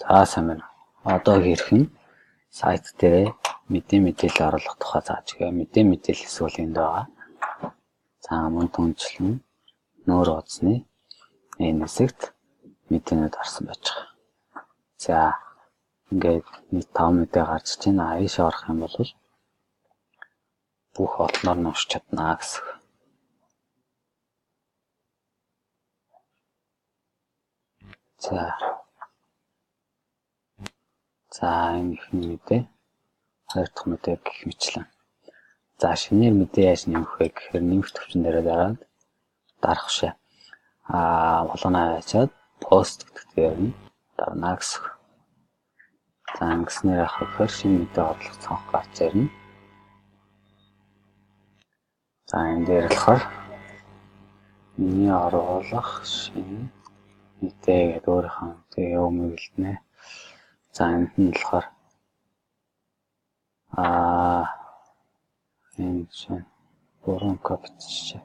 За сайн байна. Одоо хэрхэн сайт дээр мэдээлэл оруулах тухай зааж өгье. Мэдээлэл эсвэл энд байгаа. За мөн түнчлэн нөр оцны энэ хэсэгт мэдээнүүд орсон байж байгаа. За ингээд нэг 5 мэдээ гарч иж байна. Аашаа орох юм бол бүх олноор нь уншиж чадна гэсэн. За энэ ихний мэдээ, хоёр дахь мэдээ гэх мэтлэн. За шинээр мэдээ яаж нэмэх вэ гэхээр нэмэх төвчөн дээр дараад дарах шээ. Болгоно ачаад пост гэдэгт ярина. Дарна гэсэн. За ингэснээр яах вэ гэхээр шинэ мэдээ орлох цонх гарч ирнэ. За энэ дээр болохоор миний оруулах шинэ мэдээ гэдэг өөрийнхөө мэдээ өмнө гэлдэнэ. За энд нь болохоор энэ чинь бүрэн копичээ.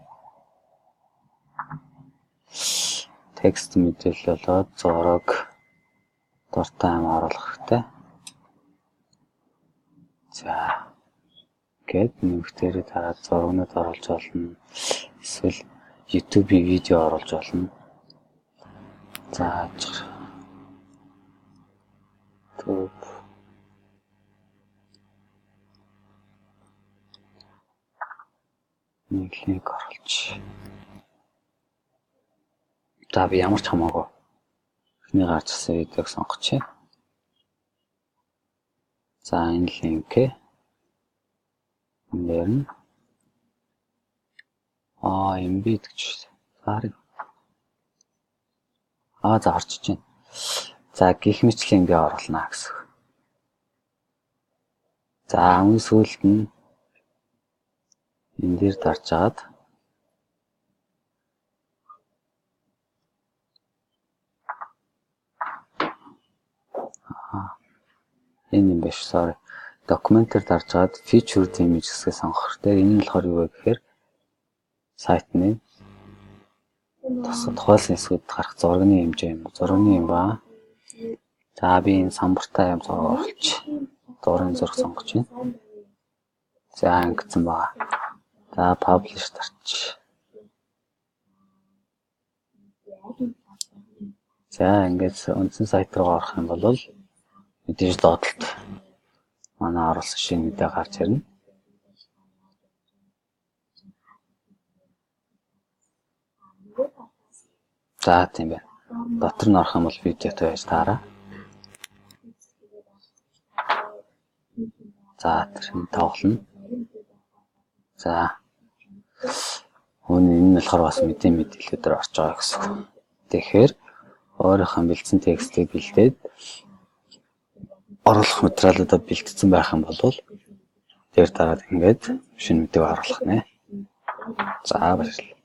Текст мэдээлэл болоод зураг дуртай юм оруулах хэрэгтэй. За гээд нэмэгтэрээ дараад зурагнууд оруулж болно. Эсвэл YouTube-ийн видео оруулж болно. За нэг линк оруулж. За би ямар ч хамаагүй эхний гарч ирсэн видеог сонгочих. За энэ линкээ энэ embed гэж байна. За орчиж байна. За гих мэтлэн ингээ оруулна гэсэн. За өмнө сүүлд нь энэ дээр дарж агаад энэ юм биш, sorry. Документээр дарж агаад featured image гэсгээ сонгох хэрэгтэй. Энэ нь болохоор юу вэ гэхээр сайтны тухайлсан хэсгүүд гарах зургийн хэмжээ юм. Зургийн юм ба. За би энэ самбартай юм зураг оруулж. Зургийн зураг сонгож байна. За ингэсэн баа. За publish дарч. За ингээд үндсэн сайт руу орох юм бол мэдээж доотлолт манай оруулсан шинэ мэдээ гарч ирнэ. За тийм байна. Дотор нь орох юм бол видеотой байж таараа. За тэр тоглоно. За энэ нь болохоор бас мэдээлэлээр орж байгаа гэсэн. Тэгэхээр өөрийнхөө бэлдсэн текстийг бэлдээд оруулах материалуудаа бэлдсэн байх юм бол дээр дараад ингээд шинэ мэдээ оруулах нэ. За баярлалаа.